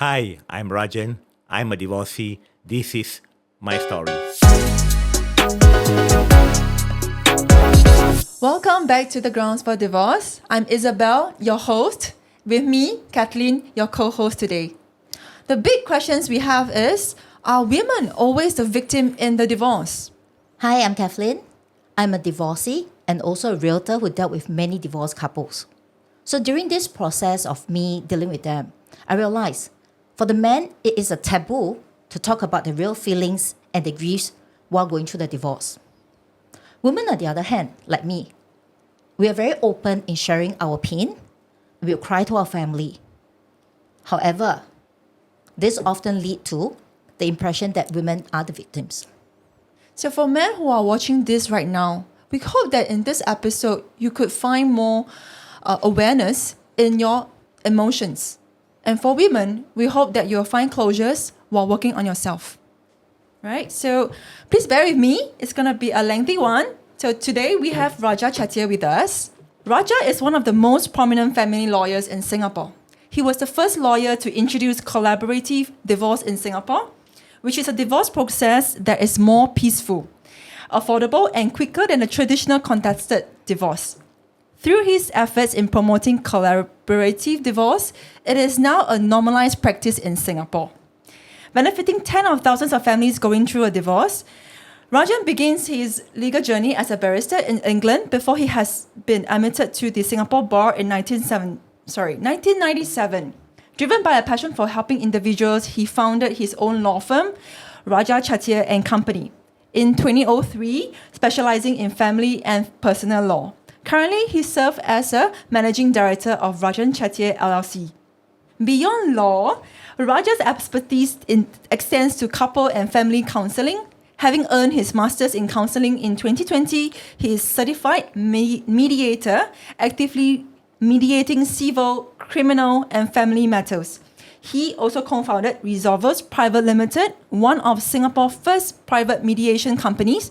Hi, I'm Rajan. I'm a divorcee. This is my story. Welcome back to the Grounds for Divorce. I'm Isabel, your host. With me, Kathleen, your co-host today. The big questions we have is, are women always the victim in the divorce? Hi, I'm Kathleen. I'm a divorcee and also a realtor who dealt with many divorced couples. So during this process of me dealing with them, I realized for the men, it is a taboo to talk about the real feelings and the griefs while going through the divorce. Women, on the other hand, like me, we are very open in sharing our pain. We'll cry to our family. However, this often leads to the impression that women are the victims. So for men who are watching this right now, we hope that in this episode, you could find more awareness in your emotions. And for women, we hope that you'll find closures while working on yourself. Right? So please bear with me. It's going to be a lengthy one. So today we have Rajan Chettiar with us. Raja is one of the most prominent family lawyers in Singapore. He was the first lawyer to introduce collaborative divorce in Singapore, which is a divorce process that is more peaceful, affordable, and quicker than a traditional contested divorce. Through his efforts in promoting collaborative divorce, it is now a normalized practice in Singapore. Benefiting tens of thousands of families going through a divorce, Rajan begins his legal journey as a barrister in England before he has been admitted to the Singapore bar in 1997. Driven by a passion for helping individuals, he founded his own law firm, Rajan Chettiar and Company, in 2003, specializing in family and personal law. Currently, he serves as a managing director of Rajan Chettiar LLC. Beyond law, Raja's expertise extends to couple and family counseling. Having earned his master's in counseling in 2020, he is certified mediator, actively mediating civil, criminal, and family matters. He also co-founded Resolvers Private Limited, one of Singapore's first private mediation companies.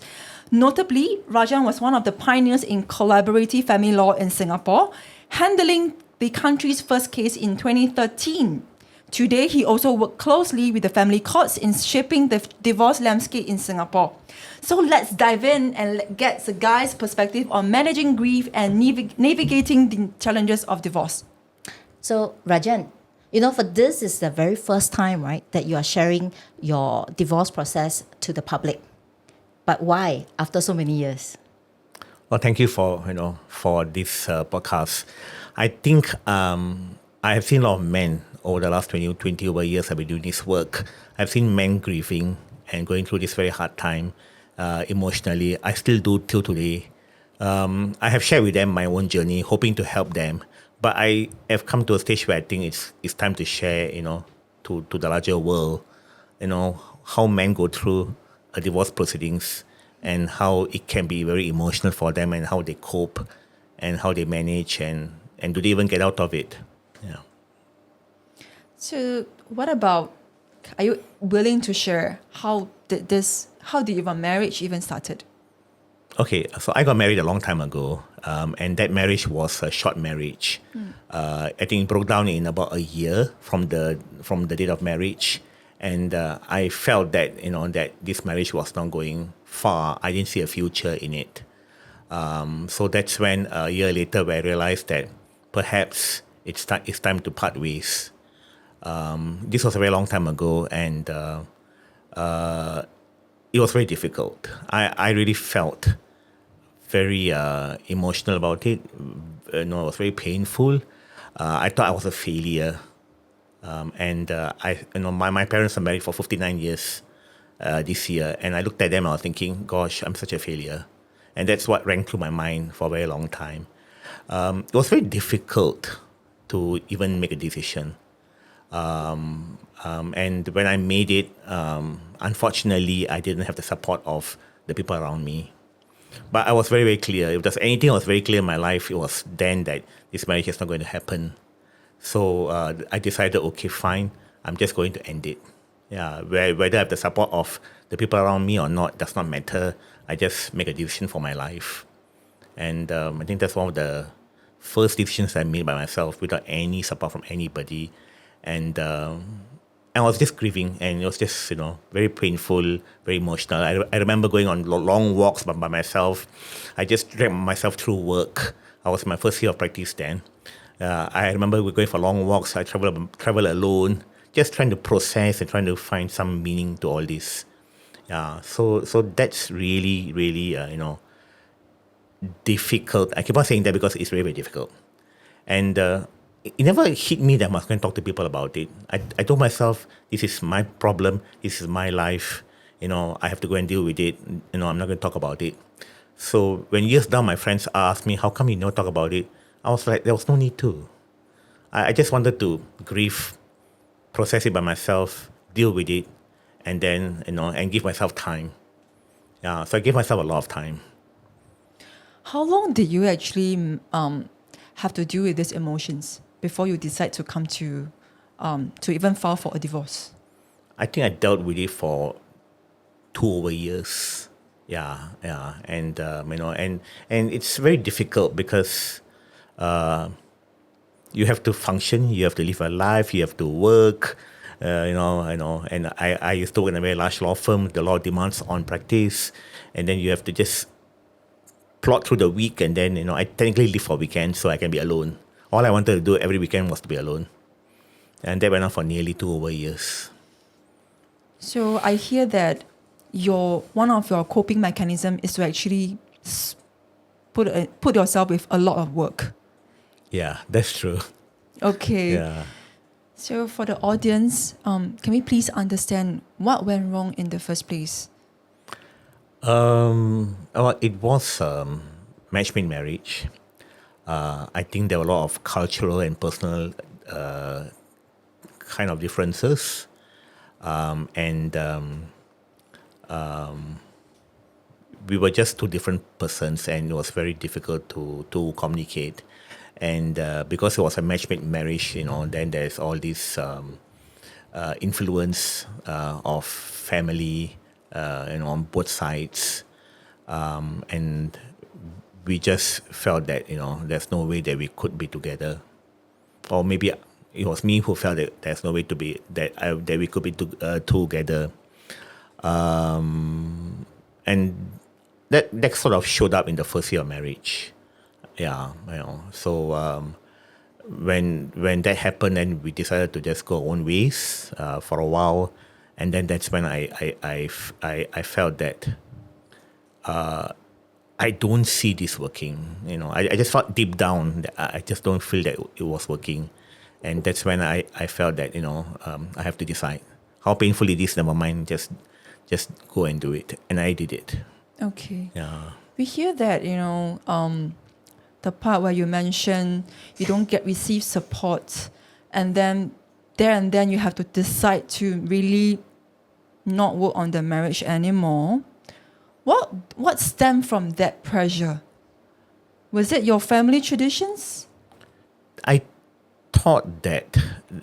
Notably, Rajan was one of the pioneers in collaborative family law in Singapore, handling the country's first case in 2013. Today, he also worked closely with the family courts in shaping the divorce landscape in Singapore. So let's dive in and get the guy's perspective on managing grief and navigating the challenges of divorce. So, Rajan, for this is the very first time, right, that you are sharing your divorce process to the public. But why after so many years? Well, thank you for this podcast. I think I have seen a lot of men over the last 20 over years I've been doing this work. I've seen men grieving and going through this very hard time emotionally. I still do till today. I have shared with them my own journey, hoping to help them. But I have come to a stage where I think it's time to share, to the larger world, how men go through a divorce proceedings and how it can be very emotional for them and how they cope and how they manage and do they even get out of it. Yeah. So what about, are you willing to share how did your marriage even started? Okay, so I got married a long time ago, and that marriage was a short marriage. I think it broke down in about a year from the date of marriage, and I felt that that this marriage was not going far. I didn't see a future in it. So that's when a year later, where I realized that perhaps it's time to part ways. This was a very long time ago, and it was very difficult. I really felt very emotional about it. It was very painful. I thought I was a failure, and my parents are married for 59 years this year, and I looked at them and I was thinking, gosh, I'm such a failure, and that's what rang through my mind for a very long time. It was very difficult to even make a decision. And when I made it, unfortunately, I didn't have the support of the people around me. But I was very, very clear. If there's anything that was very clear in my life, it was then that this marriage is not going to happen. So I decided, okay, fine, I'm just going to end it. Yeah, whether I have the support of the people around me or not does not matter. I just make a decision for my life. And I think that's one of the first decisions I made by myself without any support from anybody. And I was just grieving, and it was just, very painful, very emotional. I remember going on long walks by myself. I just dragged myself through work. I was in my first year of practice then. I remember we going for long walks. I travel alone, just trying to process and trying to find some meaning to all this. Yeah, so that's really, really, difficult. I keep on saying that because it's very, very difficult. And it never hit me that I must go and talk to people about it. I told myself, this is my problem, this is my life, I have to go and deal with it. I'm not going to talk about it. So when years down, my friends asked me, how come you don't talk about it? I was like, there was no need to. I just wanted to grieve, process it by myself, deal with it, and then, and give myself time. Yeah, so I gave myself a lot of time. How long did you actually have to deal with these emotions before you decide to come to even file for a divorce? I think I dealt with it for 2 over years. Yeah, and and it's very difficult because you have to function, you have to live a life, you have to work, and I used to work in a very large law firm. The law demands on practice, and then you have to just plot through the week, and then I technically live for weekends so I can be alone. All I wanted to do every weekend was to be alone, and that went on for nearly 2 over years. So I hear that one of your coping mechanism is to actually put yourself with a lot of work. Yeah, that's true. Okay. Yeah. So for the audience, can we please understand what went wrong in the first place? Well, it was match-made marriage. I think there were a lot of cultural and personal kind of differences, and we were just two different persons, and it was very difficult to communicate. And because it was a match-made marriage, then there's all this influence of family, on both sides, and we just felt that there's no way that we could be together, or maybe it was me who felt that there's no way to be that we could be together, and that sort of showed up in the first year of marriage. Yeah, so when that happened, and we decided to just go our own ways for a while, and then that's when I felt that I don't see this working. I just felt deep down that I just don't feel that it was working, and that's when I felt that I have to decide. How painful it is, never mind. Just go and do it, and I did it. Okay. Yeah. We hear that the part where you mention you don't receive support, and then you have to decide to really not work on the marriage anymore. What stemmed from that pressure? Was it your family traditions? I thought that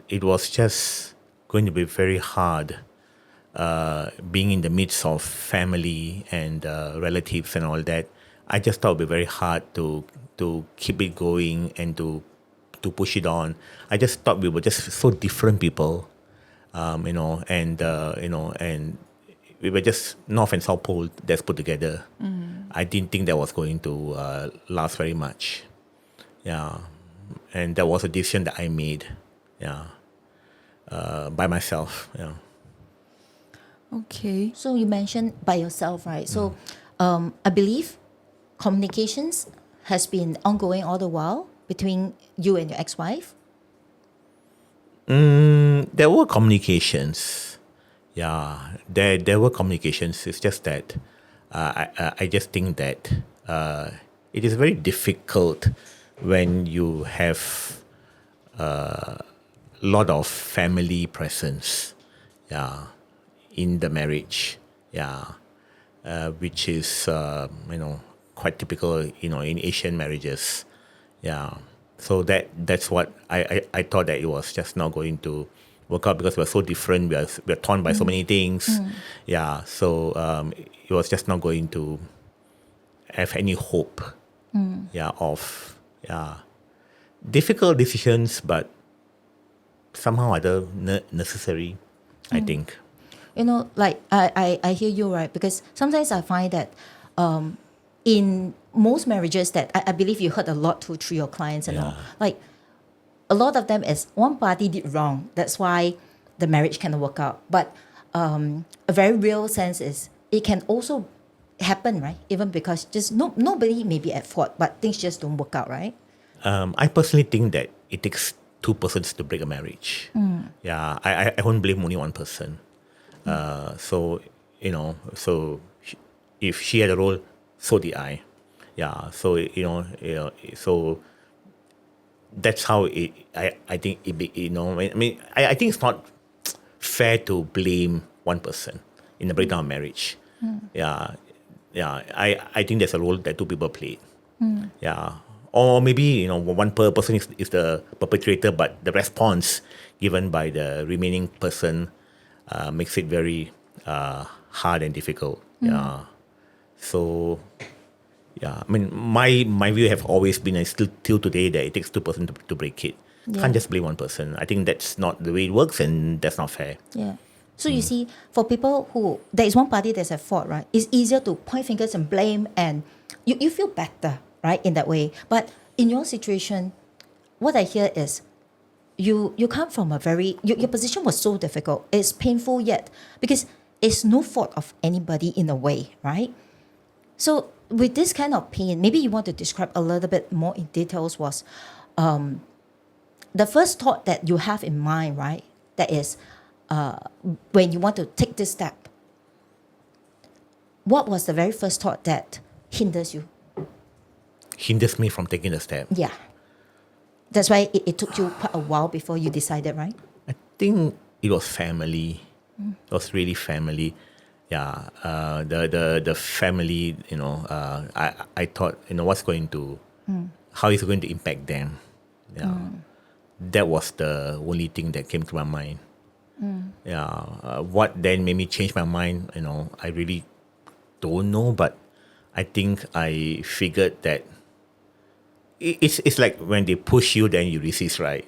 it was just going to be very hard, being in the midst of family and relatives and all that. I just thought it would be very hard to keep it going and to push it on. I just thought we were just so different people, and we were just North and South Pole that's put together. I didn't think that was going to last very much. Yeah, and that was a decision that I made. Yeah, by myself. Yeah. Okay. So you mentioned by yourself, right? So I believe communications has been ongoing all the while between you and your ex-wife. There were communications. Yeah, there were communications. It's just that I just think that it is very difficult when you have a lot of family presence, in the marriage, which is quite typical, in Asian marriages, So that's what I thought, that it was just not going to work out because we're so different. We're torn by so many things. So it was just not going to have any hope. Of difficult decisions, but somehow other necessary. I think. You know, like I hear you, right? Because sometimes I find that in most marriages that I believe you heard a lot through your clients and all, like a lot of them is one party did wrong. That's why the marriage cannot work out. But a very real sense is it can also happen, right? Even because just nobody may be at fault, but things just don't work out, right? I personally think that it takes two persons to break a marriage. Yeah, I won't blame only one person. So, if she had a role, so did I. Yeah, so, so that's how I think I think it's not fair to blame one person in the breakdown of marriage. Yeah, I think there's a role that two people play. Yeah, or maybe one person is the perpetrator, but the response given by the remaining person makes it very hard and difficult. Yeah, so. Yeah, I mean, my view have always been, and still till today, that it takes two persons to break it. Can't just blame one person. I think that's not the way it works, and that's not fair. Yeah. So you see, for people who there is one party that's at fault, right? It's easier to point fingers and blame, and you feel better, right, in that way. But in your situation, what I hear is you come from a very your position was so difficult. It's painful yet because it's no fault of anybody in a way, right? So with this kind of pain, maybe you want to describe a little bit more in details was the first thought that you have in mind, right? That is when you want to take this step. What was the very first thought that hinders you? Hinders me from taking the step. Yeah. That's why it took you quite a while before you decided, right? I think it was family. It was really family. Yeah, the family, I thought, what's going to, how is it going to impact them? Yeah, that was the only thing that came to my mind. Yeah, what then made me change my mind, I really don't know, but I think I figured that it's like when they push you, then you resist, right?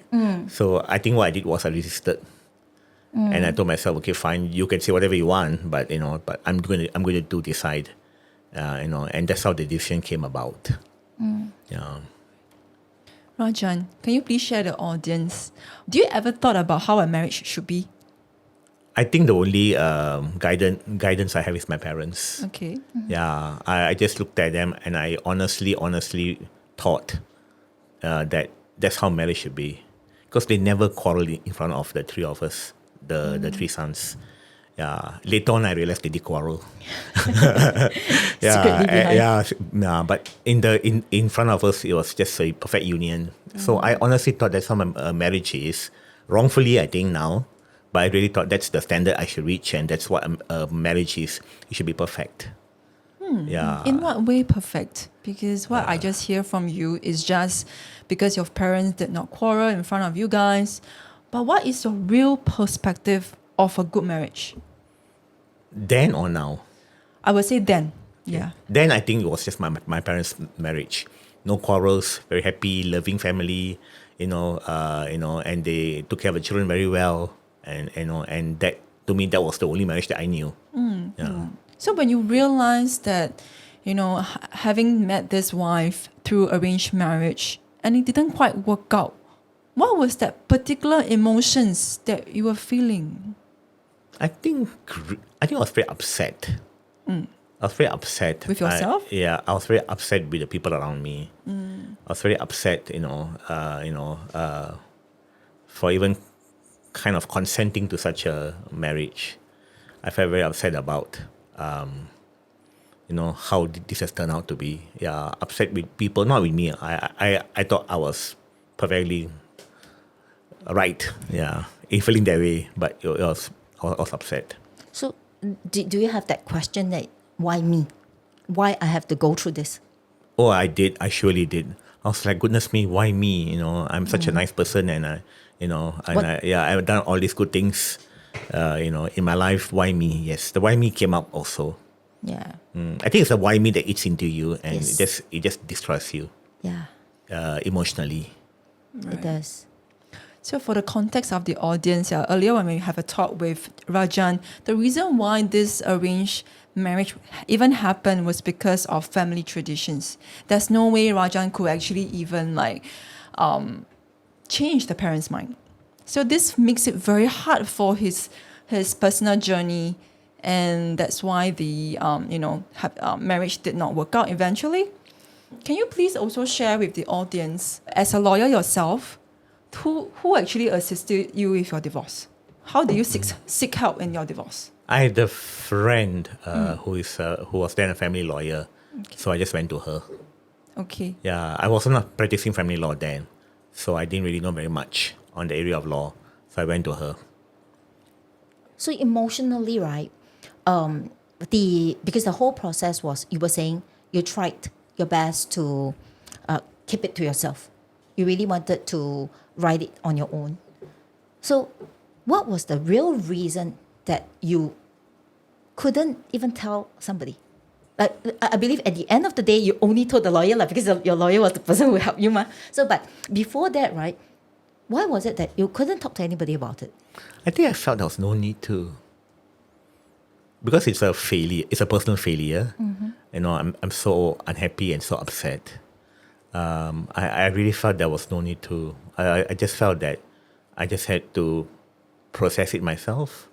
So I think what I did was I resisted. And I told myself, okay, fine, you can say whatever you want, but but I'm going to decide, and that's how the decision came about. Yeah. Rajan, can you please share the audience? Do you ever thought about how a marriage should be? I think the only guidance I have is my parents. Okay. Yeah, I just looked at them and I honestly thought that that's how marriage should be, because they never quarreled in front of the three of us. The three sons. Yeah. Later on, I realized they did quarrel. But in front of us, it was just a perfect union. So I honestly thought that's how a marriage is. Wrongfully, I think now, but I really thought that's the standard I should reach, and that's what a marriage is. It should be perfect. Yeah. In what way perfect? Because what I just hear from you is just because your parents did not quarrel in front of you guys. But what is your real perspective of a good marriage? Then or now? I would say then. Yeah. Then I think it was just my parents' marriage. No quarrels, very happy, loving family, and they took care of the children very well. And that, to me, that was the only marriage that I knew. Yeah. So when you realized that, having met this wife through arranged marriage and it didn't quite work out, what was that particular emotions that you were feeling? I think I was very upset. I was very upset. With yourself? I was very upset with the people around me. I was very upset, for even kind of consenting to such a marriage. I felt very upset about, how this has turned out to be. Yeah, upset with people, not with me. I thought I was perfectly right, yeah, in feeling that way, but I was upset. So do you have that question that why me? Why I have to go through this? Oh, I did. I surely did. I was like, goodness me, why me? I'm such a nice person, and I've done all these good things, in my life. Why me? Yes, the why me came up also. Yeah. I think it's the why me that eats into you, and Yes. it just destroys you. Yeah. Emotionally. It does. So for the context of the audience, earlier when we have a talk with Rajan, the reason why this arranged marriage even happened was because of family traditions. There's no way Rajan could actually even change the parents' mind. So this makes it very hard for his personal journey, and that's why the marriage did not work out eventually. Can you please also share with the audience, as a lawyer yourself, who actually assisted you with your divorce? How did you seek help in your divorce? I had a friend who was then a family lawyer, so I just went to her. Okay. Yeah, I was not practicing family law then, so I didn't really know very much on the area of law, so I went to her. So emotionally, right? Because the whole process was, you were saying you tried your best to keep it to yourself. You really wanted to write it on your own. So what was the real reason that you couldn't even tell somebody? Like, I believe at the end of the day, you only told the lawyer, because your lawyer was the person who helped you. So, but before that, right, why was it that you couldn't talk to anybody about it? I think I felt there was no need to. Because it's a failure, it's a personal failure. You know, I'm so unhappy and so upset. I really felt there was no need to. I just felt that I just had to process it myself,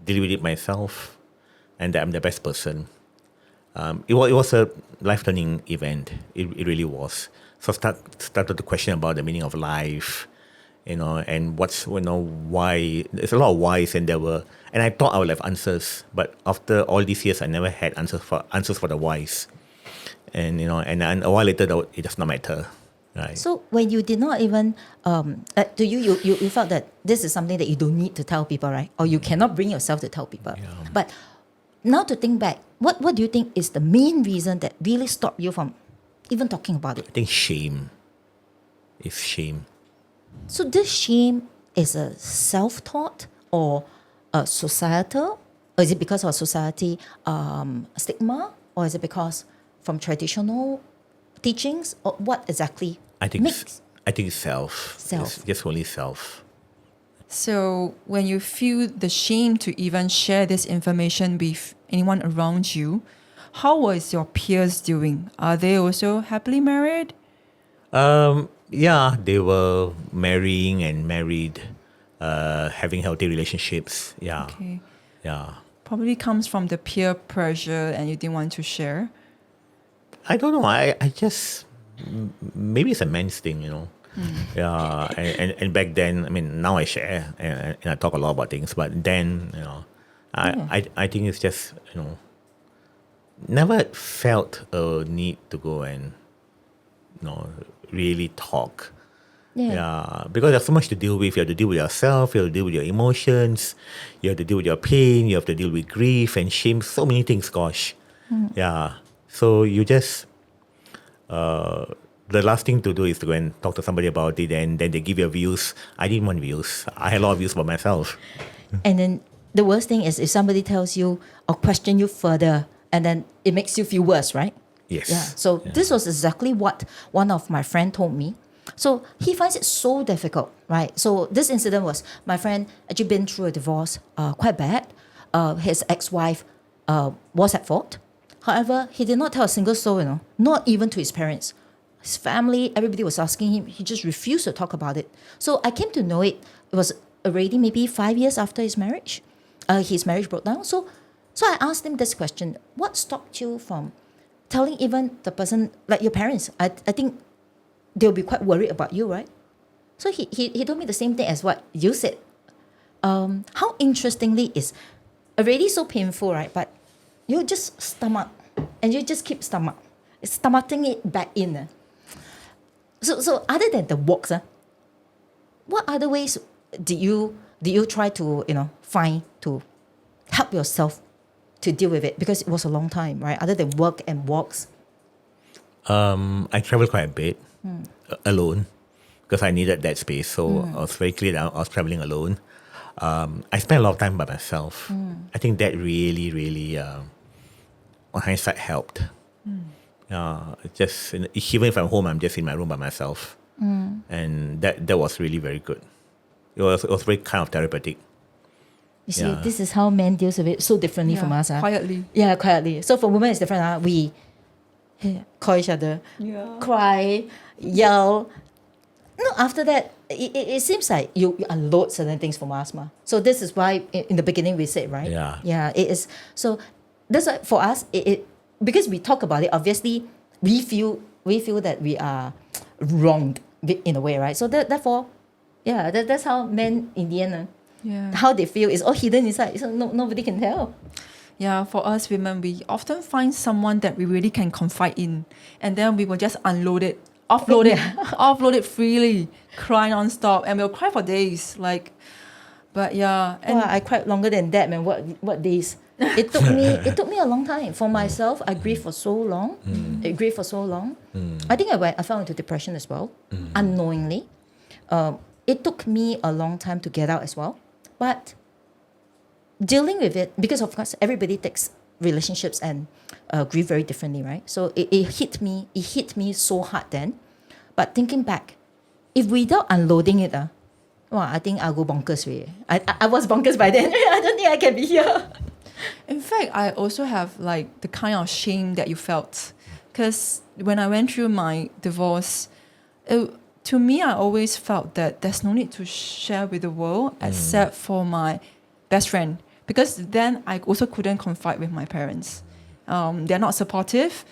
deal with it myself, and that I'm the best person. It was a life-turning event. It really was. So started to question about the meaning of life, and why. There's a lot of whys, and I thought I would have answers, but after all these years, I never had answers for the whys. And and a while later, it does not matter. Right. So when you did not even, to you felt that this is something that you don't need to tell people, right? Or you cannot bring yourself to tell people. Yeah. But now to think back, what do you think is the main reason that really stopped you from even talking about it? I think shame. It's shame. So this shame is a self-taught or a societal? Or is it because of society stigma? Or is it because from traditional teachings? Or what exactly? I think makes? it's self. Self. It's just only self. So when you feel the shame to even share this information with anyone around you, how was your peers doing? Are they also happily married? Yeah, they were marrying and married, having healthy relationships. Yeah. Okay. Yeah. Probably comes from the peer pressure and you didn't want to share. I don't know. I just maybe it's a man's thing, Yeah, and back then, I mean, now I share and I talk a lot about things, but then, I think it's just, never felt a need to go and, really talk. Yeah, because there's so much to deal with. You have to deal with yourself, you have to deal with your emotions, you have to deal with your pain, you have to deal with grief and shame, so many things, gosh. Yeah. So you just, the last thing to do is to go and talk to somebody about it, and then they give you views. I didn't want views. I had a lot of views about myself. And then the worst thing is if somebody tells you or question you further, and then it makes you feel worse, right? Yes. Yeah. So this was exactly what one of my friend told me. So he finds it so difficult, right? So this incident was my friend actually been through a divorce, quite bad. His ex-wife was at fault. However, he did not tell a single soul, not even to his parents. His family, everybody was asking him. He just refused to talk about it. So I came to know it. It was already maybe 5 years after his marriage. His marriage broke down. So I asked him this question: what stopped you from telling even the person, like your parents? I think they'll be quite worried about you, right? So he told me the same thing as what you said. How interestingly is already so painful, right? But you just stomach, and you just keep stomaching it back in. So other than the walks, what other ways did you try to find to help yourself to deal with it? Because it was a long time, right? Other than work and walks. I traveled quite a bit alone because I needed that space. So I was very clear that I was traveling alone. I spent a lot of time by myself. I think that really, really, on hindsight, helped. Just even if I'm home, I'm just in my room by myself, and that was really very good. it was very kind of therapeutic. You see, Yeah. this is how men deals with it so differently from us. Quietly. Yeah, quietly. So for women, it's different. We call each other, cry, yell. No, after that, it seems like you unload certain things from us. So this is why in the beginning we said, right? Yeah. Yeah, it is. So that's why for us, because we talk about it, obviously we feel that we are wronged in a way, right? So therefore, yeah, that's how men in the end, how they feel is all hidden inside. So nobody can tell. Yeah, for us women, we often find someone that we really can confide in, and then we will just offload it, offload it freely, cry non-stop, and we'll cry for days. But yeah, and I cried longer than that, man. What days? It took me a long time. For myself, I grieved for so long. I grieved for so long. I think I fell into depression as well, unknowingly. It took me a long time to get out as well. But dealing with it, because of course everybody takes relationships and grief very differently, right? So it hit me so hard then. But thinking back, if without unloading it, I think I'll go bonkers with it. I was bonkers by then. I don't think I can be here. in fact, I also have the kind of shame that you felt, because when I went through my divorce, to me, I always felt that there's no need to share with the world except for my best friend, because then I also couldn't confide with my parents. They're not supportive.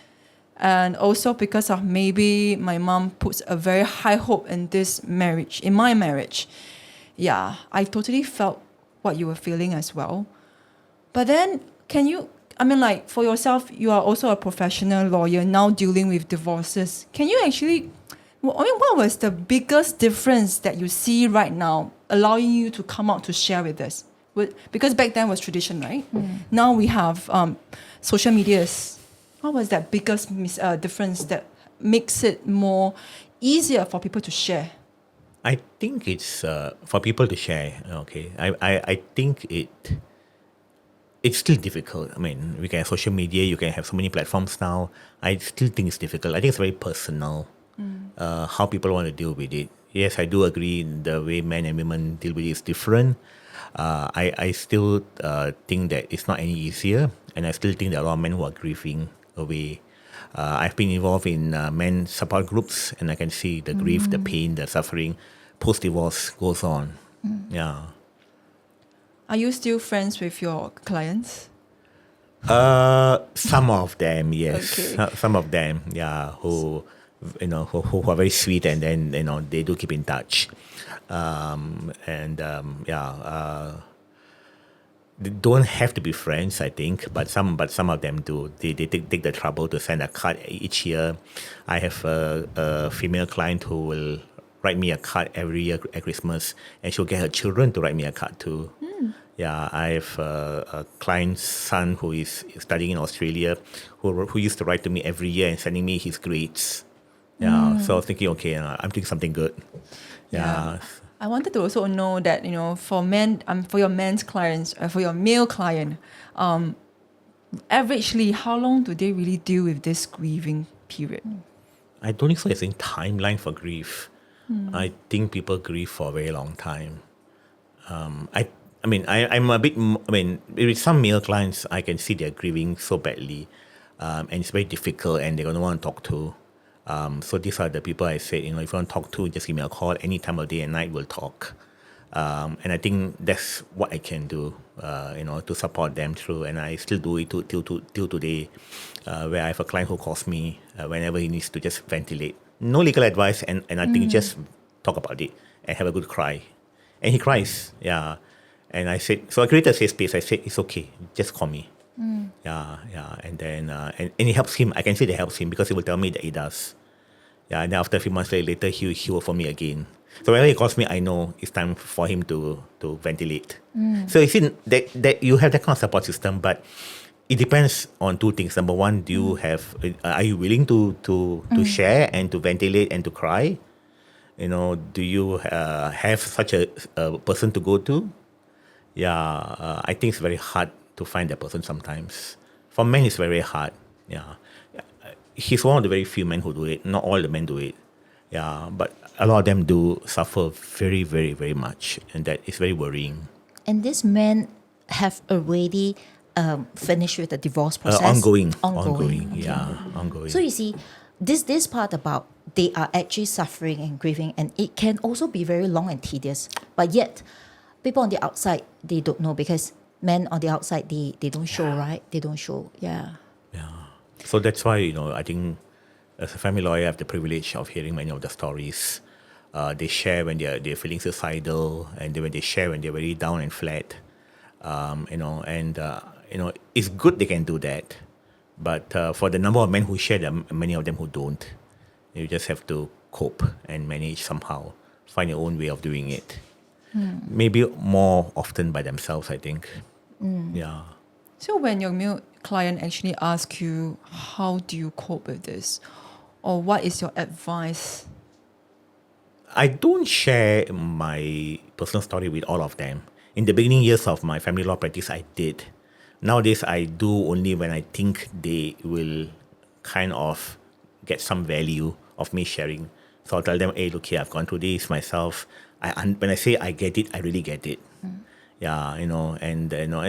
And also because of maybe my mom puts a very high hope in my marriage. Yeah, I totally felt what you were feeling as well. But then for yourself, you are also a professional lawyer now dealing with divorces. Can you actually, what was the biggest difference that you see right now allowing you to come out to share with us? Because back then was tradition, right? Now we have social medias. What was that biggest difference that makes it more easier for people to share? I think it's for people to share. Okay, I think it's still difficult. I mean, we can have social media, you can have so many platforms now. I still think it's difficult. I think it's very personal how people want to deal with it. Yes, I do agree the way men and women deal with it is different. I still think that it's not any easier, and I still think there are a lot of men who are grieving away. I've been involved in men support groups, and I can see the grief, the pain, the suffering post-divorce goes on. Yeah. Are you still friends with your clients? Some of them, yes. Okay. Some of them, yeah, who are very sweet, and then they do keep in touch. They don't have to be friends, I think, but some of them do. They take the trouble to send a card each year. I have a female client who will write me a card every year at Christmas, and she'll get her children to write me a card too. Yeah, I have a client's son who is studying in Australia, who used to write to me every year and sending me his grades. Yeah, so I was thinking, okay, I'm doing something good. Yeah. I wanted to also know that, for men, for your men's clients, for your male client, averagely, how long do they really deal with this grieving period? I don't think so. It's a timeline for grief. I think people grieve for a very long time. With some male clients, I can see they're grieving so badly, and it's very difficult, and they're going to want to talk to. So these are the people I say, if you want to talk to, just give me a call. Any time of day and night, we'll talk. And I think that's what I can do, to support them through. And I still do it till today, where I have a client who calls me whenever he needs to just ventilate. No legal advice, and I think just talk about it and have a good cry. And he cries, yeah. And I said, so I created a safe space. I said, it's okay, just call me. Yeah. And then, and it helps him. I can say that helps him because he will tell me that he does. Yeah, and then after a few months later, he will phone me again. So whenever he calls me, I know it's time for him to ventilate. So you see that you have that kind of support system, but it depends on two things. Number one, are you willing to share and to ventilate and to cry? Do you have such a person to go to? Yeah, I think it's very hard to find that person sometimes. For men, it's very hard. Yeah. He's one of the very few men who do it. Not all the men do it. Yeah, but a lot of them do suffer very, very, very much, and that is very worrying. And these men have already finished with the divorce process. Ongoing. Okay. Yeah, ongoing. So you see, this part about they are actually suffering and grieving, and it can also be very long and tedious. But yet, people on the outside, they don't know, because men on the outside, they don't show, right? They don't show. Yeah. So that's why, I think as a family lawyer, I have the privilege of hearing many of the stories. They share when they're feeling suicidal, and when they share when they're very down and flat. It's good they can do that. But for the number of men who share them, many of them who don't, you just have to cope and manage somehow, find your own way of doing it. Maybe more often by themselves, I think. Yeah. So when your male client actually asks you, how do you cope with this? Or what is your advice? I don't share my personal story with all of them. In the beginning years of my family law practice, I did. Nowadays, I do only when I think they will kind of get some value of me sharing. So I'll tell them, hey, look here, I've gone through this myself. When I say I get it, I really get it. Yeah,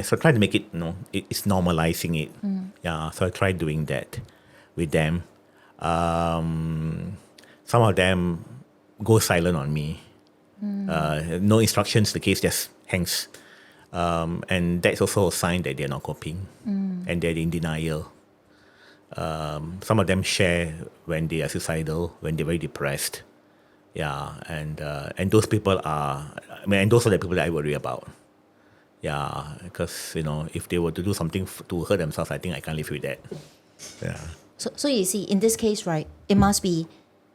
so try to make it, it's normalizing it. Yeah, so I try doing that with them. Some of them go silent on me. No instructions, the case just hangs. And that's also a sign that they're not coping and they're in denial. Some of them share when they are suicidal, when they're very depressed. Yeah, and those people and those are the people that I worry about. Yeah, because, if they were to do something to hurt themselves, I think I can't live with that. Yeah. So you see, in this case, right, it must be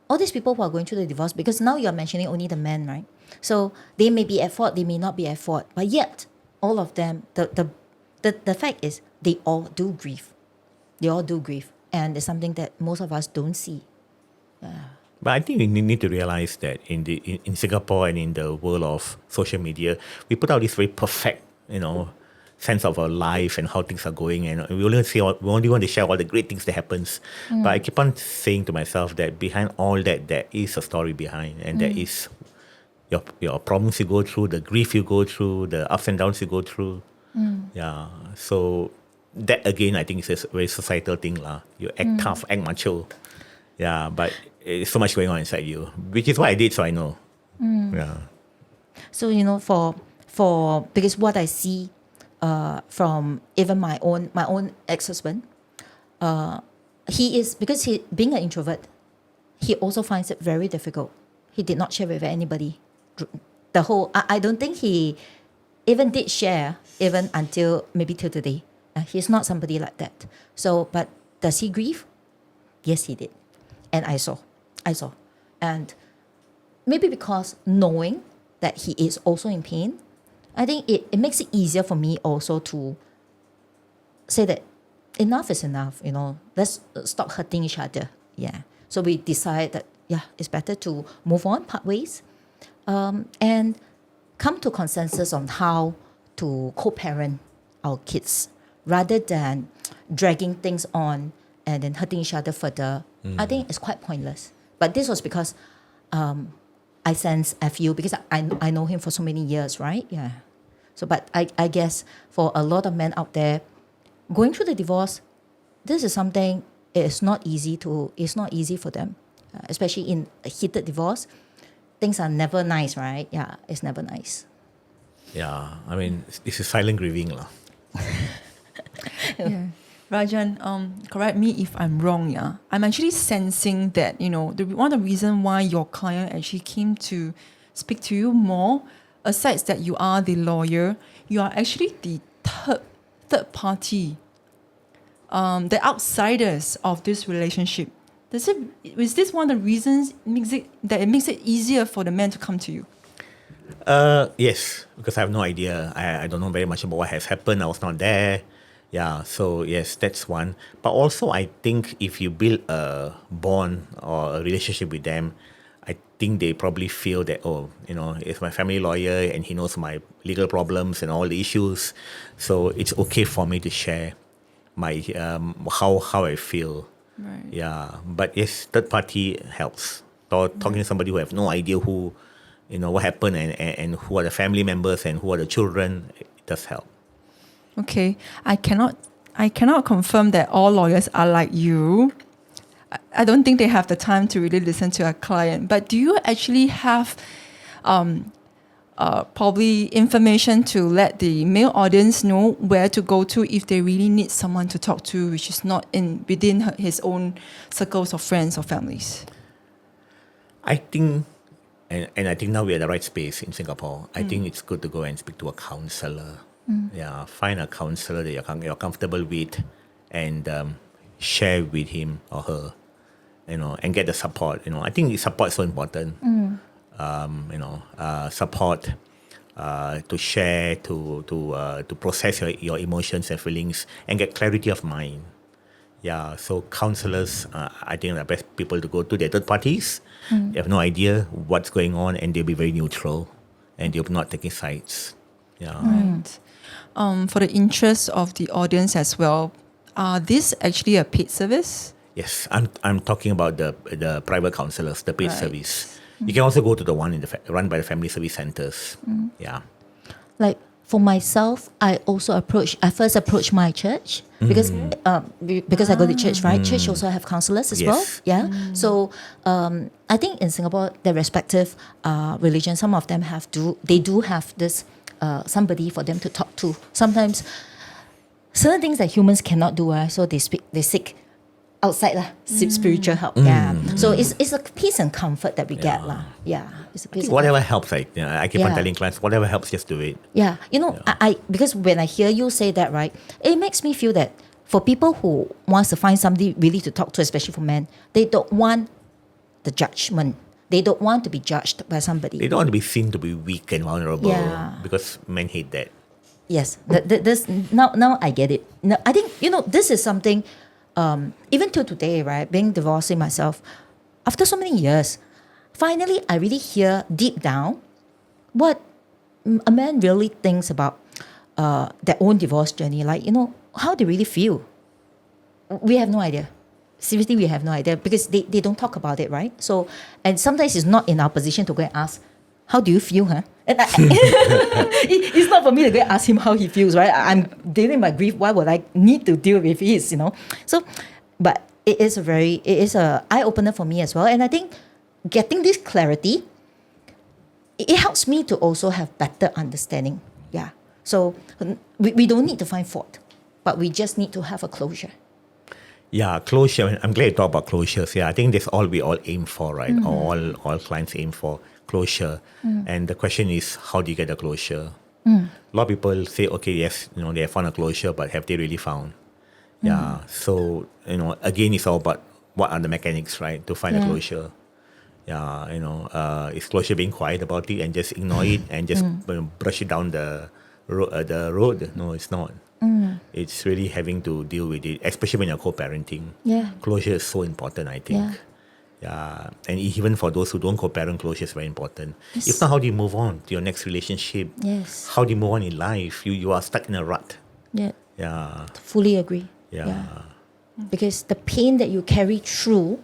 all these people who are going through the divorce, because now you're mentioning only the men, right? So they may be at fault, they may not be at fault, but yet all of them, the fact is they all do grieve. They all do grieve, and it's something that most of us don't see. But I think we need to realize that in Singapore and in the world of social media, we put out this very perfect, sense of our life and how things are going, and we only want to share all the great things that happens. But I keep on saying to myself that behind all that, there is a story behind, and there is your problems you go through, the grief you go through, the ups and downs you go through. Yeah. So that again, I think is a very societal thing lah. You act tough, act macho. Yeah, but there's so much going on inside you, which is what I did, so I know. Yeah. So for because what I see from even my own ex-husband, because he being an introvert, he also finds it very difficult. He did not share with anybody. I don't think he even did share even until maybe till today. He's not somebody like that. So, but does he grieve? Yes, he did, and I saw, and maybe because knowing that he is also in pain, I think it makes it easier for me also to say that enough is enough, let's stop hurting each other. Yeah. So we decide that, it's better to move on, part ways, and come to consensus on how to co-parent our kids rather than dragging things on and then hurting each other further. I think it's quite pointless. But this was because I feel, because I know him for so many years, right? Yeah. So, but I guess for a lot of men out there, going through the divorce, this is something, it's not easy for them, especially in a heated divorce. Things are never nice, right? Yeah, it's never nice. Yeah, I mean, this is silent grieving lah. Yeah. Rajan, correct me if I'm wrong, yeah. I'm actually sensing that, one of the reasons why your client actually came to speak to you more, aside that you are the lawyer, you are actually the third party, the outsiders of this relationship. Is this one of the reasons it makes it easier for the man to come to you? Yes, because I have no idea. I don't know very much about what has happened. I was not there. Yeah, so yes, that's one. But also, I think if you build a bond or a relationship with them, I think they probably feel that, it's my family lawyer and he knows my legal problems and all the issues. So it's okay for me to share my how I feel. Right. Yeah, but yes, third party helps. talking to somebody who have no idea who, what happened and who are the family members and who are the children, it does help. Okay, I cannot confirm that all lawyers are like you. I don't think they have the time to really listen to a client. But do you actually have probably information to let the male audience know where to go to if they really need someone to talk to, which is not within his own circles of friends or families? I think, and I think now we're at the right space in Singapore. I think it's good to go and speak to a counselor. Yeah, find a counselor that you're comfortable with, and share with him or her, and get the support. I think support is so important. Support to share, to process your emotions and feelings, and get clarity of mind. Yeah, so counselors, I think are the best people to go to. They're third parties. They have no idea what's going on, and they'll be very neutral, and they'll not taking sides. Yeah. Right. For the interest of the audience as well, are this actually a paid service? Yes, I'm talking about the private counselors, the paid Right. service. You can also go to the one run by the family service centers. Yeah. Like for myself, I first approached my church because I go to church, right? Church also have counselors as well. Yes. Yeah. So I think in Singapore, the respective religions, some of them they do have this somebody for them to talk to. Sometimes certain things that humans cannot do, so they seek outside spiritual help. Yeah. So it's a peace and comfort that we get Yeah. It's a peace. Whatever helps, I keep on Yeah. telling clients, whatever helps, just do it. Yeah, I because when I hear you say that, right, it makes me feel that for people who wants to find somebody really to talk to, especially for men, they don't want the judgment. They don't want to be judged by somebody. They don't want to be seen to be weak and vulnerable, Yeah. because men hate that. Yes, this now I get it. Now, I think this is something. Even till today, right, being divorced myself, after so many years, finally I really hear deep down what a man really thinks about their own divorce journey. Like, how they really feel. We have no idea. Seriously, we have no idea because they don't talk about it, right? So, and sometimes it's not in our position to go and ask, how do you feel, huh? And it's not for me to go and ask him how he feels, right? I'm dealing with my grief. Why would I need to deal with his, So, but it is a eye-opener for me as well. And I think getting this clarity, it helps me to also have better understanding. Yeah. So we don't need to find fault, but we just need to have a closure. Yeah, closure. I'm glad you talk about closures. Yeah, I think that's all we all aim for, right? All clients aim for closure. And the question is, how do you get the closure? A lot of people say, okay, yes, they have found a closure, but have they really found? Yeah. So, again, it's all about what are the mechanics, right, to find a closure. Yeah, is closure being quiet about it and just ignore it and just brush it down the road? No, it's not. It's really having to deal with it, especially when you're co-parenting. Yeah. Closure is so important, I think. Yeah. And even for those who don't co-parent, closure is very important. Yes. If not, how do you move on to your next relationship? Yes. How do you move on in life? You are stuck in a rut. Yeah. Yeah. Fully agree. Yeah. Because the pain that you carry through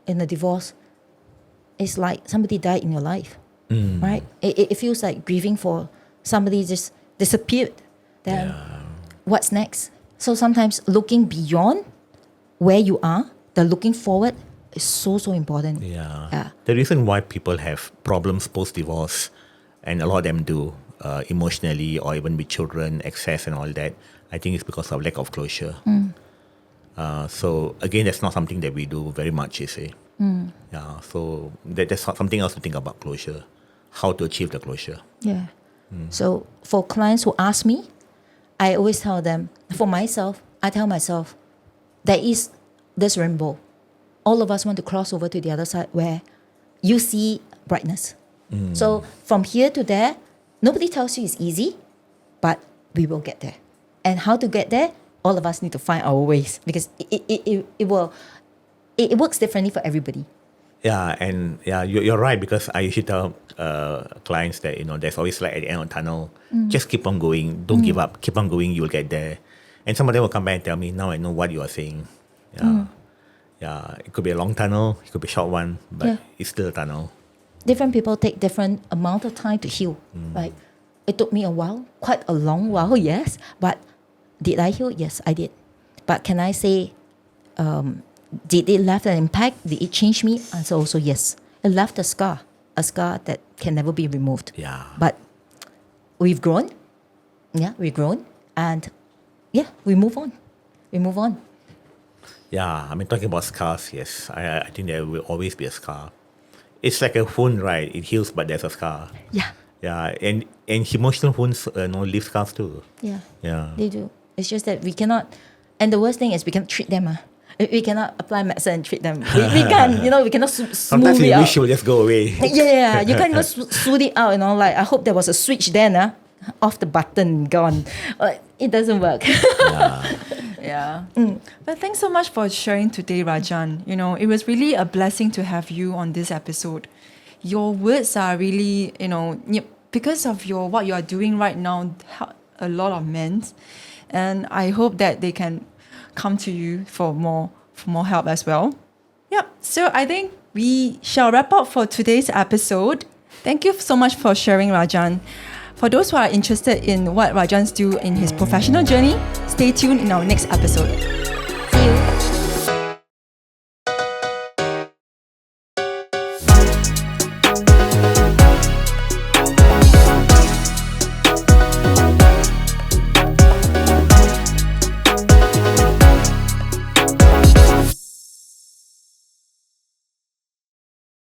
in a divorce is like somebody died in your life, right? It feels like grieving for somebody just disappeared. Then what's next? So sometimes looking beyond where you are, the looking forward is so important. Yeah. The reason why people have problems post-divorce, and a lot of them do, emotionally or even with children, excess and all that, I think it's because of lack of closure. So again, that's not something that we do very much, you see. Yeah. So that's something else to think about closure, how to achieve the closure. Yeah. So for clients who ask me, I always tell them, for myself, I tell myself, there is this rainbow. All of us want to cross over to the other side where you see brightness. So from here to there, nobody tells you it's easy, but we will get there. And how to get there, all of us need to find our ways because it works differently for everybody. Yeah, and you're right, because I usually tell clients that there's always light at the end of the tunnel. Just keep on going, don't give up, keep on going, you'll get there. And some of them will come back and tell me, now I know what you are saying. Yeah, it could be a long tunnel, it could be a short one, but Yeah. it's still a tunnel. Different people take different amount of time to heal. Right? It took me a while, quite a long while, yes. But did I heal? Yes, I did. But can I say, did it left an impact? Did it change me? Answer also yes. It left a scar that can never be removed. Yeah. But we've grown. Yeah, we've grown. And yeah, we move on. We move on. Yeah, I mean, talking about scars, yes, I think there will always be a scar. It's like a wound, right? It heals, but there's a scar. Yeah. Yeah, and emotional wounds, leave scars too. Yeah. Yeah. They do. It's just that we cannot, and the worst thing is we cannot treat them. We cannot apply medicine and treat them. We can't, we cannot Sometimes smooth we it out. wish it would just go away. Yeah, you can't even smooth it out, like I hope there was a switch then, off the button, gone. It doesn't work. Yeah. But thanks so much for sharing today, Rajan. It was really a blessing to have you on this episode. Your words are really, because of what you are doing right now, help a lot of men. And I hope that they can come to you for more help as well. Yep. So I think we shall wrap up for today's episode. Thank you so much for sharing, Rajan. For those who are interested in what Rajan's do in his professional journey, stay tuned in our next episode.